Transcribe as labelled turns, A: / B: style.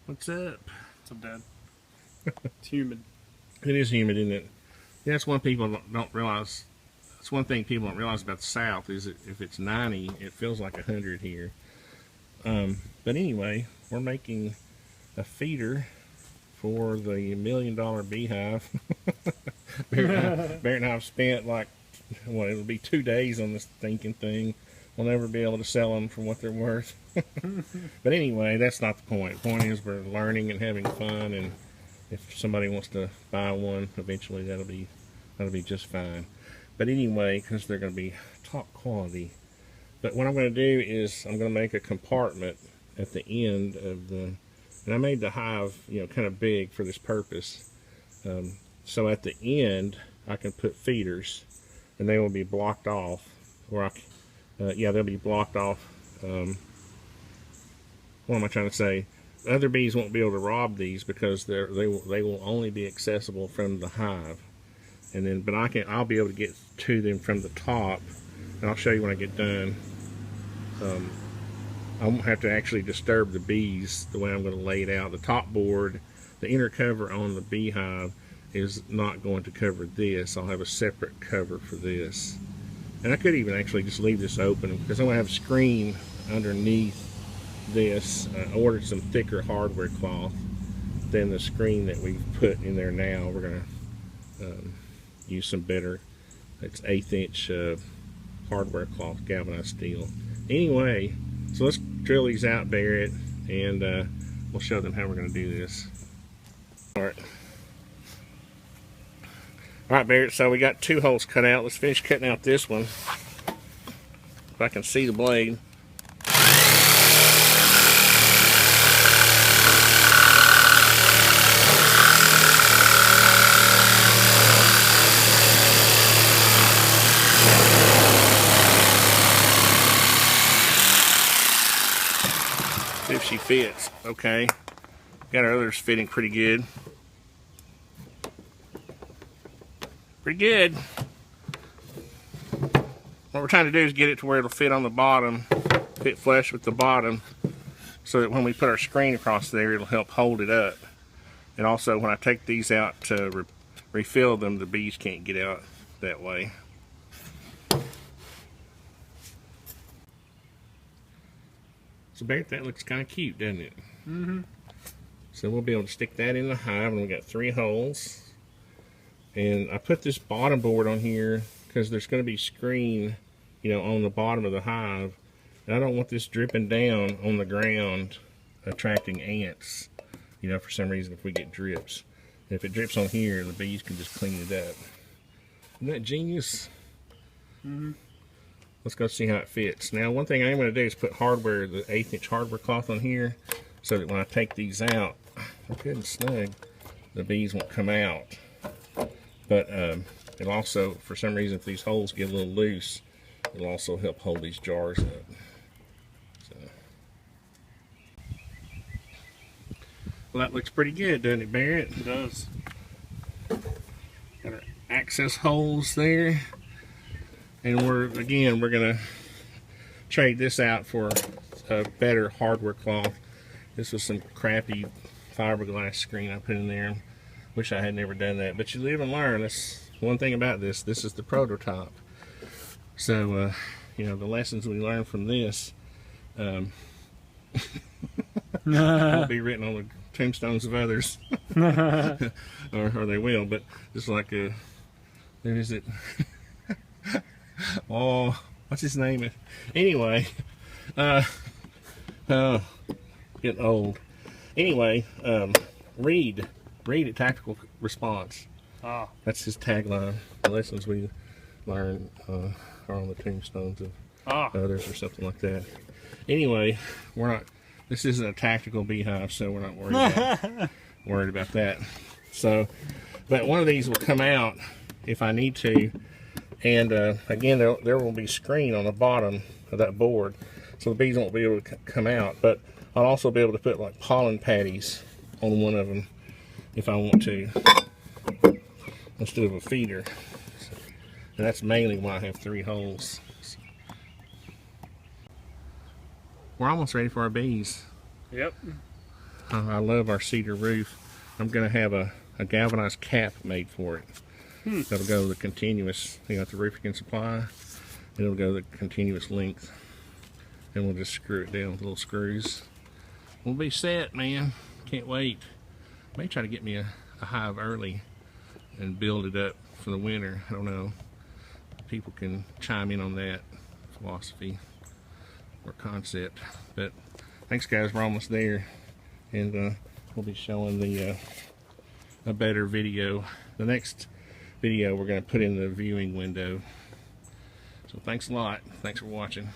A: What's up?
B: What's up, Dad? It's humid.
A: It is humid, isn't it? Yeah, that's one people don't realize. That's one thing people don't realize about the South is that if it's 90, it feels like 100 here. But anyway, we're making a feeder for the $1 million beehive. Barrett and I have spent like, well, it'll be 2 days on this thinking thing. We'll never be able to sell them for what they're worth. But anyway, that's not the point. The point is we're learning and having fun, and if somebody wants to buy one, eventually that'll be just fine. But anyway, because they're going to be top quality. But what I'm going to do is I'm going to make a compartment at the end of the, and I made the hive, kind of big for this purpose. So at the end, I can put feeders, and they will be blocked off. Or they'll be blocked off. What am I trying to say? Other bees won't be able to rob these because they will only be accessible from the hive. And then, but I'll be able to get to them from the top, and I'll show you when I get done. I won't have to actually disturb the bees the way I'm going to lay it out. The top board, the inner cover on the beehive is not going to cover this. I'll have a separate cover for this. And I could even actually just leave this open because I'm going to have a screen underneath this. I ordered some thicker hardware cloth than the screen that we've put in there now. We're going to use some better, it's 1/8 inch hardware cloth, galvanized steel. Anyway, so let's drill these out, Barrett, and we'll show them how we're going to do this. Alright, Barrett, so we got 2 holes cut out. Let's finish cutting out this one. If I can see the blade. See if she fits. Okay. Got our others fitting pretty good. Pretty good. What we're trying to do is get it to where it'll fit on the bottom, fit flush with the bottom, so that when we put our screen across there, it'll help hold it up. And also, when I take these out to refill them, the bees can't get out that way. So, Barrett, that looks kind of cute, doesn't it?
B: Mm-hmm.
A: So we'll be able to stick that in the hive, and we got 3 holes. And I put this bottom board on here because there's going to be screen, on the bottom of the hive. And I don't want this dripping down on the ground, attracting ants, for some reason if we get drips. And if it drips on here, the bees can just clean it up. Isn't that genius?
B: Mm-hmm.
A: Let's go see how it fits. Now, one thing I'm going to do is put hardware, the 1/8 inch hardware cloth on here, so that when I take these out, they're good and snug, the bees won't come out. But it'll also, for some reason, if these holes get a little loose, it'll also help hold these jars up. So. Well, that looks pretty good, doesn't it, Barrett?
B: It does.
A: Got our access holes there. And we're going to trade this out for a better hardware cloth. This was some crappy fiberglass screen I put in there. Wish I had never done that, but you live and learn. That's one thing about this. This is the prototype. So, the lessons we learn from this will be written on the tombstones of others, or they will. But just like there is it. Oh, what's his name? Anyway, getting old. Anyway, Reed at Tactical Response.
B: Ah.
A: That's his tagline. The lessons we learn are on the tombstones of others, or something like that. Anyway, this isn't a tactical beehive, so we're not worried about that. So, but one of these will come out if I need to. And again, there will be screen on the bottom of that board, so the bees won't be able to come out. But I'll also be able to put like pollen patties on one of them if I want to, instead of a feeder. And that's mainly why I have 3 holes. We're almost ready for our bees.
B: Yep.
A: I love our cedar roof. I'm going to have a galvanized cap made for it. That'll go the continuous, you know, the roofing can supply. It'll go the continuous length. And we'll just screw it down with little screws. We'll be set, man. Can't wait. May try to get me a hive early and build it up for the winter. I don't know. People can chime in on that philosophy or concept. But thanks, guys. We're almost there. And we'll be showing the a better video. The next video we're going to put in the viewing window. So thanks a lot. Thanks for watching.